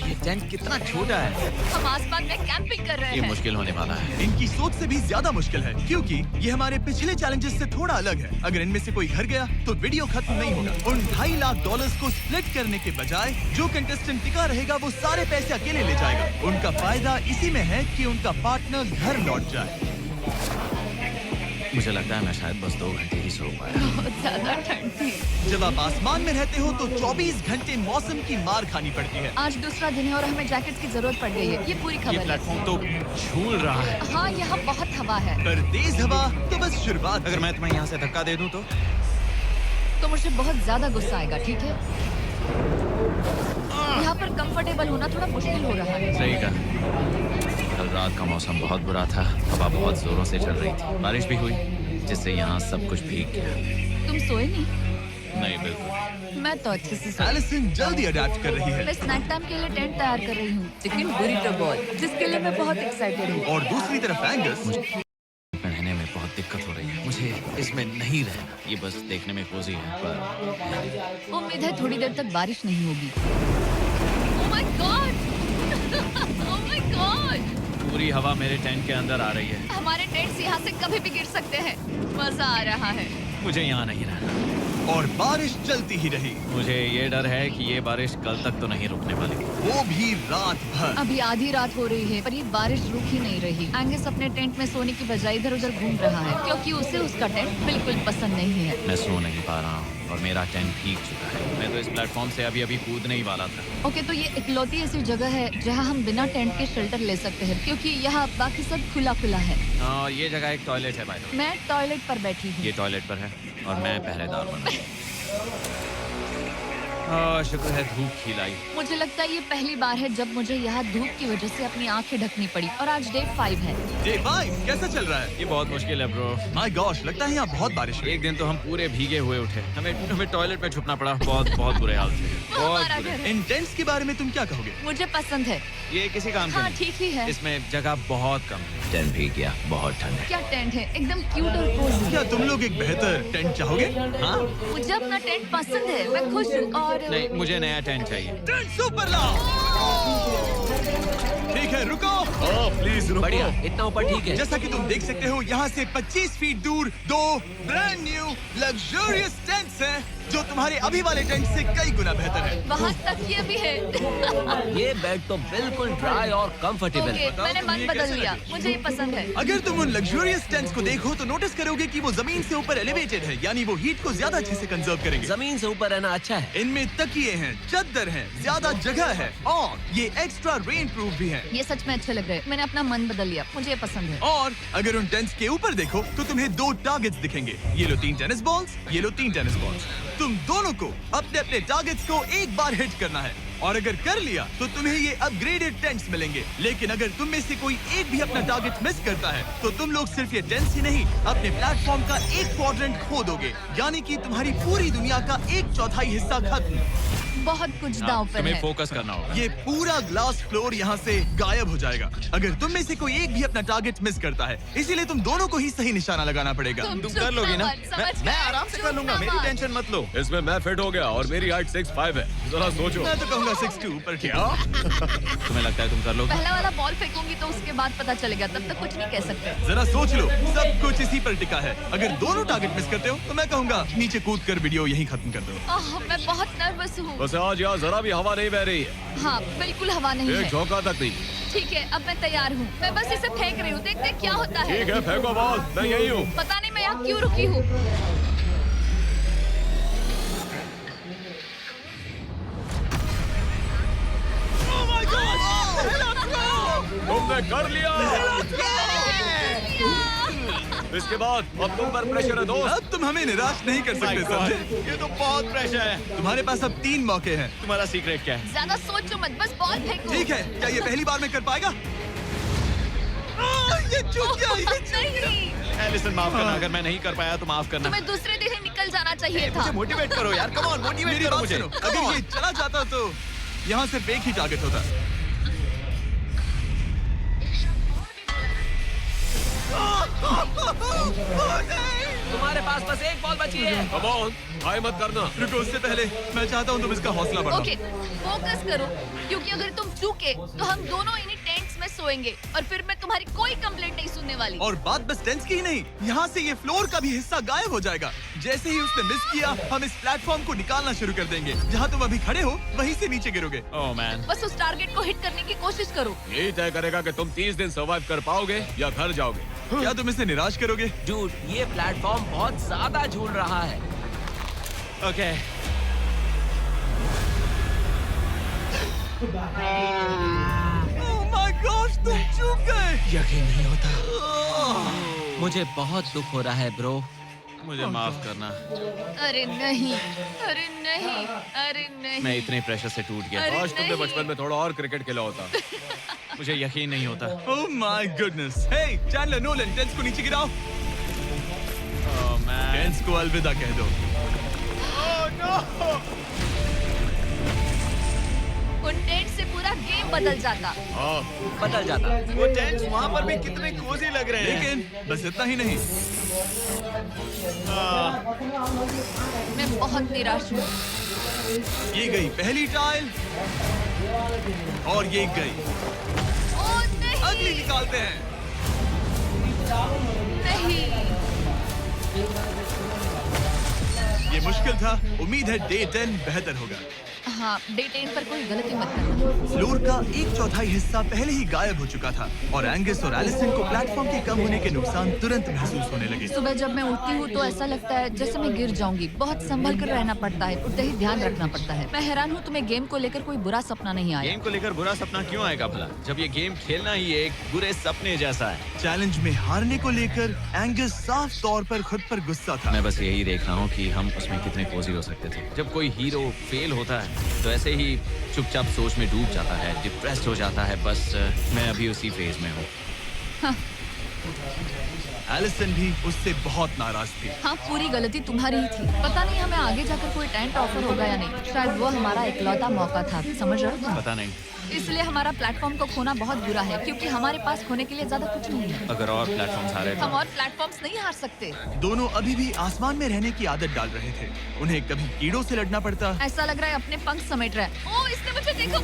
ये टेंट कितना छोटा है। हम आसमान में कैंपिंग कर रहे ये हैं। मुश्किल होने वाला है। इनकी सोच से भी ज्यादा मुश्किल है, क्योंकि ये हमारे पिछले चैलेंजेस से थोड़ा अलग है। अगर इनमें से कोई घर गया तो वीडियो खत्म नहीं होगा। उन $2.5 लाख को स्प्लिट करने के बजाय जो कंटेस्टेंट टिका रहेगा वो सारे पैसे अकेले ले जाएगा। उनका फायदा इसी में है कि उनका पार्टनर घर लौट जाए। मुझे लगता है मैं शायद बस 2 घंटे ही सो पाया। बहुत ज्यादा ठंड थी। जब आप आसमान में रहते हो तो 24 घंटे मौसम की मार खानी पड़ती है। आज दूसरा दिन है और हमें जैकेट्स की जरूरत पड़ गई है। ये पूरी ये खबर है। प्लेटफॉर्म तो झूल रहा है। हाँ, यहाँ बहुत हवा है। पर तेज हवा तो बस शुरुआत। अगर मैं तुम्हें यहाँ से धक्का दे दूं तो मुझे बहुत ज्यादा गुस्सा आएगा, ठीक है? यहाँ पर कंफर्टेबल होना थोड़ा मुश्किल हो रहा है। सही कहा। कल रात का मौसम बहुत बुरा था। हवा बहुत जोरों से चल रही थी। बारिश भी हुई, जिससे यहाँ सब कुछ भीग गया। तुम सोए नहीं? नहीं, बिल्कुल। मैं तो अच्छे से सोई। एलिसन जल्दी अडेप्ट कर रही है मैं स्नैक टाइम के लिए टेंट तैयार कर रही हूँ, चिकन बुरिटो बॉल, जिसके लिए मैं बहुत एक्साइटेड हूँ। और दूसरी तरफ एंगस रहने में बहुत दिक्कत हो रही है। मुझे इसमें नहीं रहना। ये बस देखने में कोजी है, पर उम्मीद है थोड़ी देर तक बारिश नहीं होगी। Oh my God! Oh my God! पूरी हवा मेरे टेंट के अंदर आ रही है। हमारे टेंट्स यहाँ से कभी भी गिर सकते हैं। मजा आ रहा है। मुझे यहाँ नहीं रहना। और बारिश चलती ही रही, मुझे ये डर है कि ये बारिश कल तक तो नहीं रुकने वाली। वो भी रात भर। अभी आधी रात हो रही है, पर ये बारिश रुक ही नहीं रही। एंगस अपने टेंट में सोने की बजाय इधर उधर घूम रहा है, क्योंकि उसे उसका टेंट बिल्कुल पसंद नहीं है। मैं सो नहीं पा रहा हूँ और मेरा टेंट भीग चुका है। मैं तो इस प्लेटफॉर्म से अभी कूदने ही वाला था। ओके, तो ये इकलौती ऐसी जगह है जहाँ हम बिना टेंट के शेल्टर ले सकते हैं, क्योंकि यहाँ बाकी सब खुला खुला है। ये जगह एक टॉयलेट है भाई। मैं टॉयलेट पर बैठी हूँ। ये टॉयलेट पर है और मैं पहरेदार बना। शुक्र है धूप खिलाई। मुझे लगता है ये पहली बार है जब मुझे यहाँ धूप की वजह से अपनी आंखें ढकनी पड़ी। और आज डे 5 है। डे 5 कैसा चल रहा है? ये बहुत मुश्किल है ब्रो। माय गॉश, लगता है यहाँ बहुत बारिश हुई। एक दिन तो हम पूरे भीगे हुए उठे। हमें टॉयलेट में छुपना पड़ा। बहुत बुरे हाल थे। वो बहुत हमारा बुरे। घर है। इन टेंट्स के बारे में तुम क्या कहोगे? मुझे पसंद है। ये किसी काम का हाँ, नहीं। ठीक ही है। इसमें जगह बहुत कम है। टेंट भीग गया, बहुत ठंड है। क्या टेंट है, एकदम क्यूट और कोजी। क्या तुम लोग एक बेहतर टेंट चाहोगे? हाँ? मुझे अपना टेंट पसंद है, मैं खुश हूँ। और नहीं, मुझे नया टेंट चाहिए। टेंट सुपर लाओ। ठीक है, रुको। प्लीज रुको। बढ़िया, इतना ऊपर ठीक है। जैसा कि तुम देख सकते हो, यहाँ से 25 फीट दूर 2 ब्रांड न्यू लग्जरियस टेंट्स हैं, जो तुम्हारे अभी वाले टेंट से कई गुना बेहतर है। वहाँ तक ये भी है। ये बेड तो बिल्कुल ड्राई और कंफर्टेबल ओके, है। मैंने तुम्हें मन ये बदल कैसे लिया। लगे? मुझे ये पसंद है। अगर तुम उन लग्जरियस टेंट्स को देखो तो नोटिस करोगे कि वो जमीन से ऊपर एलिवेटेड है, यानी वो हीट को ज्यादा अच्छे से कंजर्व करेंगे। जमीन से ऊपर रहना अच्छा है। इनमें तकिए हैं, चद्दर है, ज्यादा जगह है और ये एक्स्ट्रा रेन प्रूफ भी है। ये सच में अच्छे लग रहे हैं। मैंने अपना मन बदल लिया, मुझे ये पसंद है। और अगर उन टेंट्स के ऊपर देखो तो तुम्हें 2 टारगेट्स दिखेंगे। ये लो 3 टेनिस बॉल्स, ये लो 3 टेनिस बॉल्स। तुम दोनों को अपने अपने टारगेट्स को एक बार हिट करना है, और अगर कर लिया तो तुम्हें ये अपग्रेडेड टेंट्स मिलेंगे। लेकिन अगर तुम में से कोई एक भी अपना टारगेट मिस करता है तो तुम लोग सिर्फ ये टेंट्स ही नहीं, अपने प्लेटफॉर्म का एक क्वाड्रेंट खो दोगे, यानी कि तुम्हारी पूरी दुनिया का 1/4 हिस्सा खत्म। बहुत कुछ दांव पर तुम्हें है। फोकस करना होगा। ये पूरा ग्लास फ्लोर यहाँ से गायब हो जाएगा अगर तुम में से कोई एक भी अपना टारगेट मिस करता है। इसीलिए तुम दोनों को ही सही निशाना लगाना पड़ेगा। तुम चुप कर लोगी ना? मत, समझ मैं गए? आराम से चुप कर लूंगा, मेरी मत। टेंशन मत लो। इसमें मैं फिट हो गया और मेरी हाइट 6'5" है। जरा सोचो। मैं तो कहूँगा 6'2", पर क्या? तुम्हें लगता है तुम कर लोगे? पहला वाला बॉल फेंकूंगी तो उसके बाद पता चलेगा, तब तक कुछ नहीं कह सकते। जरा सोच लो, सब कुछ इसी पर टिका है। अगर दोनों टारगेट मिस करते हो तो मैं कहूँगा नीचे कूद कर वीडियो यहीं खत्म कर दो। मैं बहुत नर्वस हूँ। बस आज यहाँ जरा भी हवा नहीं बह रही है। हाँ, बिल्कुल हवा नहीं एक है। झोंका तक नहीं। ठीक है, अब मैं तैयार हूँ। मैं बस इसे फेंक रही हूँ, देखते हैं क्या होता है। ठीक है, फेंको बॉल, मैं यही हूँ। पता नहीं मैं यहाँ क्यों रुकी हूँ। तुमने कर लिया। इसके बाद अब तुम पर प्रेशर है दोस्त। अब तुम हमें निराश नहीं कर सकते, समझे? ये तो बहुत प्रेशर है। तुम्हारे पास अब 3 मौके हैं। तुम्हारा सीक्रेट क्या है? ज्यादा सोचो मत, बस बॉल फेंको। ठीक है, क्या ये पहली बार में कर पाएगा? ये चूक गया, ये चूक गया। नहीं, एलिसन माफ करना, अगर मैं नहीं कर पाया तो माफ करना। तुम्हें दूसरे दिन ही निकल जाना चाहिए था। मुझे मोटिवेट करो यार, कम ऑन, मोटिवेट मेरी करो बात मुझे। सुनो, अगर ये चला जाता तो यहाँ सिर्फ एक ही टारगेट होता। तुम्हारे पास बस एक बॉल बची है। कम ऑन, हाय मत करना। रुको, उससे पहले मैं चाहता हूँ तुम इसका हौसला बढ़ाओ। ओके, फोकस करो, क्योंकि अगर तुम चूके तो हम दोनों इन्हीं टेंट्स में सोएंगे और फिर मैं तुम्हारी कोई कंप्लेंट नहीं सुनने वाली। और बात बस टेंस की ही नहीं, यहाँ से ये फ्लोर का भी हिस्सा गायब हो जाएगा। जैसे ही उसने मिस किया, हम इस प्लेटफॉर्म को निकालना शुरू कर देंगे। जहाँ तुम अभी खड़े हो, वहीं से नीचे गिरोगे। ओह मैन, बस उस टारगेट को हिट करने की कोशिश करो। यही तय करेगा कि तुम 30 दिन सर्वाइव कर पाओगे या घर जाओगे। क्या तुम इसे निराश करोगे? डूड, ये प्लेटफॉर्म बहुत ज्यादा झूल रहा है। ओके। ओह माय गॉड, तुम चूक गए। यकीन नहीं होता। मुझे बहुत दुख हो रहा है ब्रो। मुझे माफ करना, अरे नहीं, अरे नहीं, अरे नहीं। मैं इतने प्रेशर से टूट गया। अरे काश तुमने नहीं। बचपन में थोड़ा और क्रिकेट खेला होता। मुझे यकीन नहीं होता। Oh my goodness. Hey Chandler, Nolan, tents को नीचे गिराओ। ओह मैन, टेंस को अलविदा कह दो। उन टेंट से पूरा गेम बदल जाता। बदल जाता। वो टेंट्स वहाँ पर भी कितने कोजी लग रहे हैं। लेकिन बस इतना ही नहीं, मैं बहुत निराश हूँ। ये गई पहली टाइल और ये गई ओह अगली। नहीं, निकालते हैं। नहीं। ये मुश्किल था। उम्मीद है डे 10 बेहतर होगा। हाँ, डे 10 पर कोई गलती मत करना। फ्लोर का 1/4 हिस्सा पहले ही गायब हो चुका था और एंगस और एलिसन को प्लेटफॉर्म के कम होने के नुकसान तुरंत महसूस होने लगे। सुबह जब मैं उठती हूँ तो ऐसा लगता है जैसे मैं गिर जाऊंगी। बहुत संभल कर रहना पड़ता है, उठते ही ध्यान रखना पड़ता है। मैं हैरान हूँ तुम्हें गेम को लेकर कोई बुरा सपना नहीं आया। गेम को लेकर बुरा सपना क्यों आएगा भला, जब ये गेम खेलना ही एक बुरे सपने जैसा है। चैलेंज में हारने को लेकर एंगस साफ तौर पर खुद पर गुस्सा था। मैं बस यही देख रहा हूँ कि हम उसमें कितने कोजी हो सकते थे। जब कोई हीरो फेल होता है तो ऐसे ही चुपचाप सोच में डूब जाता है, डिप्रेस्ड हो जाता है। बस मैं अभी उसी फेज में हूँ। एलिसन भी उससे बहुत नाराज थी। हाँ, पूरी गलती तुम्हारी ही थी। पता नहीं हमें आगे जाकर कोई टेंट ऑफर होगा या नहीं। शायद वो हमारा इकलौता मौका था, समझ रहे हो? पता नहीं, इसलिए हमारा प्लेटफॉर्म को खोना बहुत बुरा है, क्योंकि हमारे पास खोने के लिए ज्यादा कुछ नहीं है। अगर और प्लेटफॉर्म हारे हम तो और प्लेटफॉर्म्स नहीं हार सकते। दोनों अभी भी आसमान में रहने की आदत डाल रहे थे। उन्हें कभी कीड़ों से लड़ना पड़ता, ऐसा लग रहा है अपने पंख समेट रहा है। ओह, इसने मुझे देखो।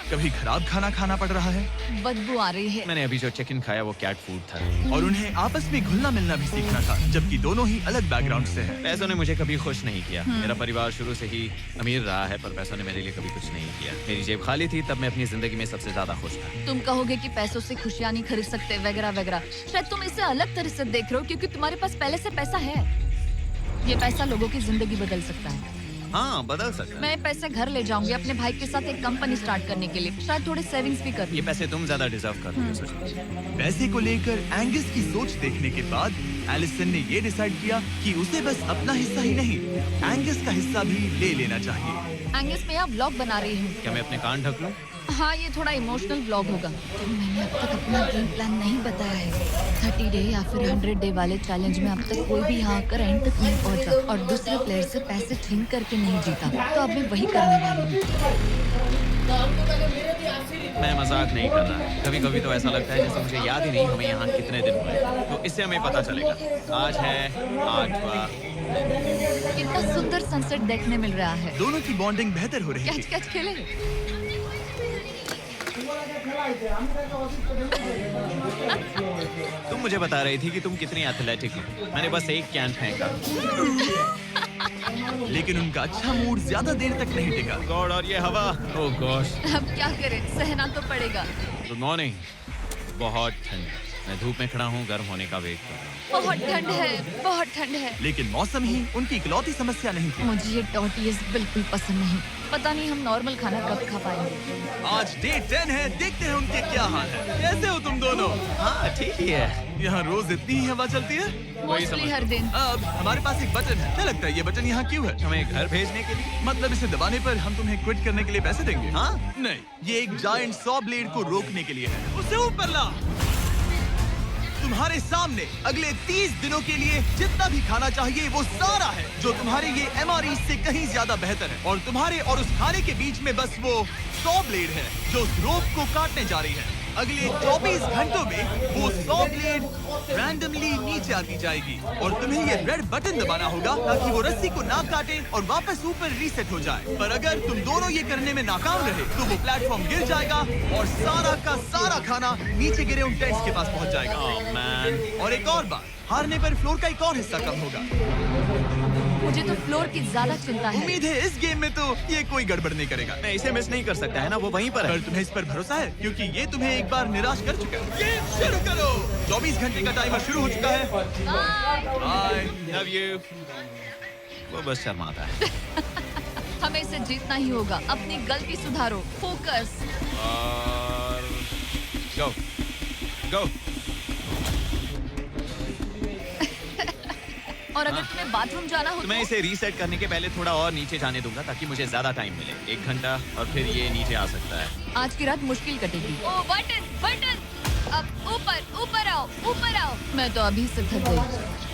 कभी खराब खाना खाना पड़ रहा है बदबू आ रही है। मैंने अभी जो चिकन खाया वो कैट फूड था। और उन्हें आपस में घुलना मिलना भी सीखना था, जबकि दोनों ही अलग बैकग्राउंड से हैं। पैसों ने मुझे कभी खुश नहीं किया। मेरा परिवार शुरू से ही अमीर रहा है, पर पैसों ने मेरे लिए कभी कुछ नहीं किया। मेरी जेब खाली थी तब मैं अपनी जिंदगी में सबसे ज्यादा खुश था। तुम कहोगे कि पैसों से खुशियां नहीं खरीद सकते वगैरह वगैरह। शायद तुम इसे अलग तरह से देख रहे हो, क्योंकि तुम्हारे पास पहले से पैसा है। ये पैसा लोगों की जिंदगी बदल सकता है। हाँ, बदल सकता है। मैं पैसे घर ले जाऊंगी अपने भाई के साथ एक कंपनी स्टार्ट करने के लिए। शायद थोड़े सेविंग्स भी कर ये पैसे तुम ज्यादा डिजर्व कर रहे हो, सच। पैसे को लेकर एंगस की सोच देखने के बाद एलिसन ने ये डिसाइड किया कि उसे बस अपना हिस्सा ही नहीं, एंगस का हिस्सा भी ले लेना चाहिए। एंगस, मैं यहाँ व्लॉग बना रही हूँ। क्या मैं अपने कान ढक लूं? हाँ, ये थोड़ा इमोशनल व्लॉग होगा। मैंने अब तक अपना गेम प्लान नहीं बताया है। 30 डे या फिर 100 डे वाले चैलेंज में अब तक कोई भी यहाँ आकर एंड तक नहीं पहुँचा और दूसरे प्लेयर से पैसे छीन करके नहीं जीता। तो अब मैं वही करने वाली हूँ। मैं मजाक नहीं कर रहा। कभी कभी तो ऐसा लगता है जैसे मुझे याद ही नहीं हमें यहाँ कितने दिन हुए। तो इससे हमें पता चलेगा। आज है 8वां। कितना सुंदर सनसेट देखने मिल रहा है। दोनों की बॉन्डिंग बेहतर हो रही कैच थी। कैच खेले। तुम मुझे बता रही थी कि तुम कितनी एथलेटिक हो। मैंने बस एक कैन फेंका। लेकिन उनका अच्छा मूड ज्यादा देर तक नहीं टिका। गॉड, और ये हवा। ओह गॉश। अब क्या करें, सहना तो पड़ेगा। Good morning. बहुत ठंड। मैं धूप में खड़ा हूँ, गर्म होने का वेट कर रहा हूँ। बहुत ठंड है, बहुत ठंड है। लेकिन मौसम ही उनकी इकलौती समस्या नहीं थी। मुझे ये टॉर्टियस बिल्कुल पसंद नहीं। पता नहीं हम नॉर्मल खाना कब खा पाएंगे। आज डे 10 है, देखते हैं उनके क्या हाल है। कैसे हो तुम दोनों? हाँ, ठीक ही है। यहाँ रोज इतनी ही हवा चलती है? मोस्टली हर दिन। अब हमारे पास एक बटन है। क्या लगता है ये बटन यहाँ क्यों है? हमें घर भेजने के लिए? मतलब इसे दबाने पर हम तुम्हें क्विट करने के लिए पैसे देंगे? हाँ? नहीं, ये एक जायंट सॉ ब्लेड को रोकने के लिए है। उसे ऊपर ला। तुम्हारे सामने अगले 30 दिनों के लिए जितना भी खाना चाहिए वो सारा है, जो तुम्हारे ये MRE से कहीं ज्यादा बेहतर है। और तुम्हारे और उस खाने के बीच में बस वो सॉ ब्लेड है जो उस रोप को काटने जा रही है। अगले 24 घंटों में वो 100 ब्लेड रैंडमली नीचे आती जाएगी और तुम्हें ये रेड बटन दबाना होगा ताकि वो रस्सी को ना काटे और वापस ऊपर रीसेट हो जाए। पर अगर तुम दोनों ये करने में नाकाम रहे तो वो प्लेटफॉर्म गिर जाएगा और सारा का सारा खाना नीचे गिरे उन टेंट्स के पास पहुंच जाएगा। Oh, man. और एक और बात, हारने पर फ्लोर का एक और हिस्सा कम होगा। मुझे तो फ्लोर की ज्यादा चिंता है। उम्मीद है इस गेम में तो ये कोई गड़बड़ नहीं करेगा। मैं इसे मिस नहीं कर सकता है ना, वो वहीं पर है। पर तुम्हें इस पर भरोसा है क्योंकि ये तुम्हें एक बार निराश कर चुका है। गेम शुरू करो। 24 घंटे का टाइमर शुरू हो चुका है। Bye, love you. वो बस शर्माता है। हमें इसे जीतना ही होगा। अपनी गलती सुधारो। फोकस। और गो गो। और अगर तुम्हें बाथरूम जाना हो तो मैं इसे रीसेट करने के पहले थोड़ा और नीचे जाने दूंगा ताकि मुझे ज्यादा टाइम मिले। 1 घंटा और फिर ये नीचे आ सकता है। आज की रात मुश्किल कटेगी। ओ बटन बटन, अब ऊपर ऊपर आओ, ऊपर आओ। मैं तो अभी से थक गई।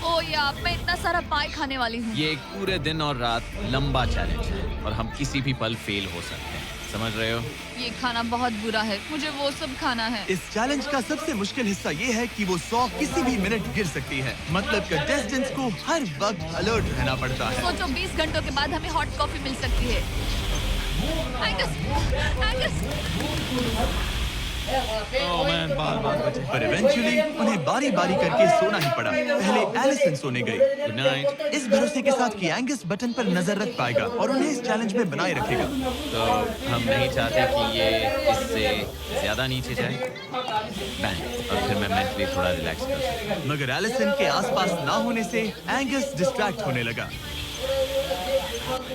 ओ यार, मैं इतना सारा पाई खाने वाली हूँ। ये एक पूरे दिन और रात लंबा चैलेंज है और हम किसी भी पल फेल हो सकते हैं, समझ रहे हो? ये खाना बहुत बुरा है, मुझे वो सब खाना है। इस चैलेंज का सबसे मुश्किल हिस्सा ये है कि वो 100 किसी भी मिनट गिर सकती है। मतलब कंटेस्टेंट्स को हर वक्त अलर्ट रहना पड़ता है। सोचो 20 घंटों के बाद हमें हॉट कॉफी मिल सकती है। Angus, Angus. पर इवेंचुअली उन्हें बारी बारी करके सोना ही पड़ा। पहले एलिसन सोने गई गुड नाइट। इस भरोसे के साथ कि एंगस बटन पर नजर रख पाएगा और उन्हें इस चैलेंज में बनाए रखेगा। तो हम नहीं चाहते कि ये इससे ज्यादा नीचे जाए। बैंग, और फिर मैं मेंटली थोड़ा रिलैक्स कर सकूं। मगर एलिसन के आसपास ना होने से एंगस डिस्ट्रैक्ट होने लगा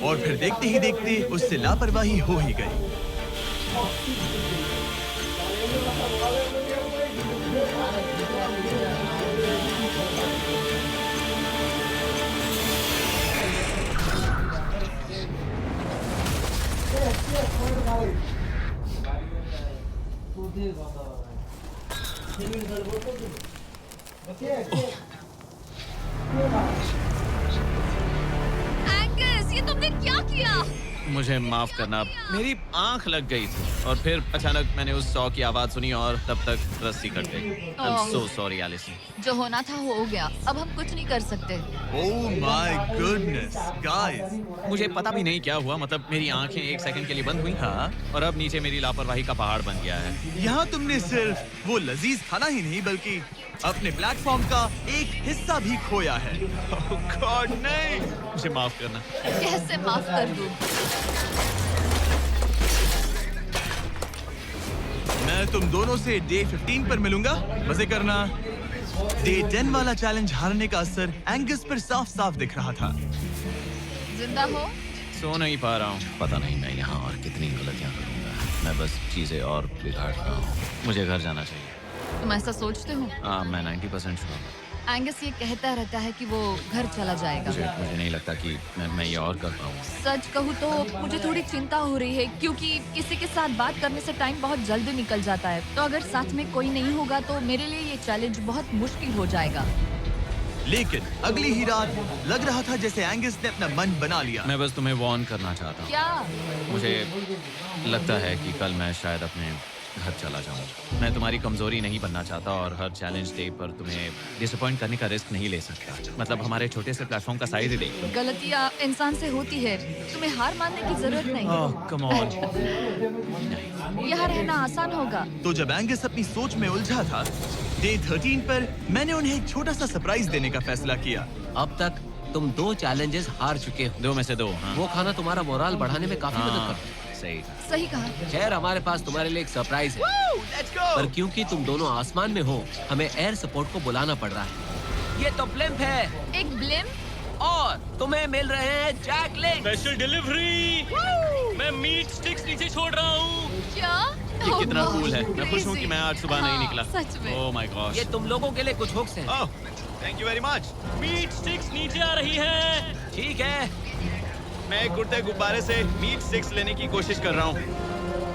और फिर देखते ही देखते उससे लापरवाही हो ही गई। एंगस, ये तुमने क्या किया? मुझे माफ करना, मेरी आंख लग गई थी और फिर अचानक मैंने उस 100 की आवाज सुनी और तब तक रस्सी कट गई। I am so sorry Allison. जो होना था हो गया, अब हम कुछ नहीं कर सकते। ओह माय गुडनेस गाइस, मुझे पता भी नहीं क्या हुआ, मतलब मेरी आंखें 1 सेकंड के लिए बंद हुई। हाँ, और अब नीचे मेरी लापरवाही का पहाड़ बन गया है। यहाँ तुमने सिर्फ वो लजीज खाना ही नहीं बल्कि अपने प्लेटफॉर्म का एक हिस्सा भी खोया है। ओह गॉड, नहीं, मुझे माफ करना। कैसे माफ कर दूं? मैं तुम दोनों से डे 15 पर मिलूंगा, मजे करना। डे 10 वाला चैलेंज हारने का असर एंगस पर साफ साफ दिख रहा था। जिंदा हो? सो नहीं पा रहा हूँ। पता नहीं मैं यहाँ और कितनी गलतियाँ करूँगा। मैं बस चीजें और बिगाड़ रहा हूँ। मुझे घर जाना चाहिए। तुम ऐसा सोचते हो? हाँ, मैं 90% श्योर हूँ। एंगस ये कहता रहता है कि वो घर चला जाएगा। मुझे नहीं लगता कि मैं ये और कर पाऊँ। सच कहूँ तो मुझे थोड़ी चिंता हो रही है क्योंकि किसी के साथ बात करने से टाइम बहुत जल्दी निकल जाता है। तो अगर साथ में कोई नहीं होगा तो मेरे लिए ये चैलेंज बहुत मुश्किल हो जाएगा। लेकिन अगली ही रात लग रहा था जैसे एंगस ने अपना मन बना लिया। मैं बस तुम्हें वार्न करना चाहता हूँ। क्या? मुझे लगता है कि कल मैं शायद अपने घर चला जाऊँ। मैं तुम्हारी कमजोरी नहीं बनना चाहता और हर चैलेंज डे पर तुम्हें डिसअपॉइंट करने का रिस्क नहीं ले सकता। मतलब हमारे छोटे से प्लेटफॉर्म का साइज ही देख लो। गलतियाँ इंसान से होती है, तुम्हें हार मानने की जरूरत नहीं। ओह कम ऑन। यहाँ रहना आसान होगा। तो जब एंगस अपनी सोच में उलझा था, डे 13 पर मैंने उन्हें एक छोटा सा सरप्राइज देने का फैसला किया। अब तक तुम 2 चैलेंजेस हार चुके हो। 2 में से 2। हाँ, वो खाना तुम्हारा मोराल बढ़ाने में काफी मदद हाँ, करता है। सही। सही कहा। खैर, हमारे पास तुम्हारे लिए एक सरप्राइज है। पर क्योंकि तुम दोनों आसमान में हो, हमें एयर सपोर्ट को बुलाना पड़ रहा है। ये तो ब्लिम्प है एक ब्लिम्प? और तुम्हें मिल रहे हैं जैक लिंक। Special delivery. मैं मीट स्टिक्स नीचे छोड़ रहा हूँ। क्या? ये कितना कूल है। मैं खुश हूँ कि मैं आज सुबह नहीं निकला। सच में। Oh my God. ये तुम लोगों के लिए कुछ हुक्स हैं। Oh, thank you very much. Meat sticks नीचे आ रही है। ठीक है, मैं एक उड़ते गुब्बारे से मीट स्टिक्स लेने की कोशिश कर रहा हूँ।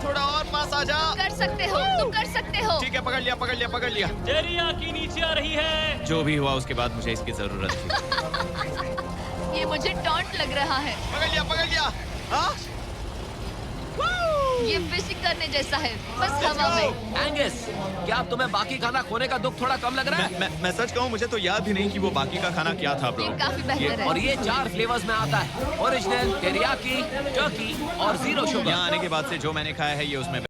थोड़ा और पास आ जा। कर सकते हो, तुम कर सकते हो। ठीक है, पकड़ लिया पकड़ लिया पकड़ लिया। टेरियाकी नीचे आ रही है। जो भी हुआ उसके बाद मुझे इसकी जरूरत थी। ये मुझे टॉन्ट लग रहा है। पकड़ लिया हाँ? ये फिशिंग करने जैसा है, बस हवा में। एंगस, क्या अब तुम्हें बाकी खाना खोने का दुख थोड़ा कम लग रहा है? मैं सच कहूँ, मुझे तो याद भी नहीं कि वो बाकी का खाना क्या था ब्रो। ये काफी बेहतर है। और ये 4 फ्लेवर्स में आता है, ओरिजिनल, टेरियाकी, टर्की और 0 शुगर। यहाँ आने के बाद से जो मैंने खाया है ये उसमें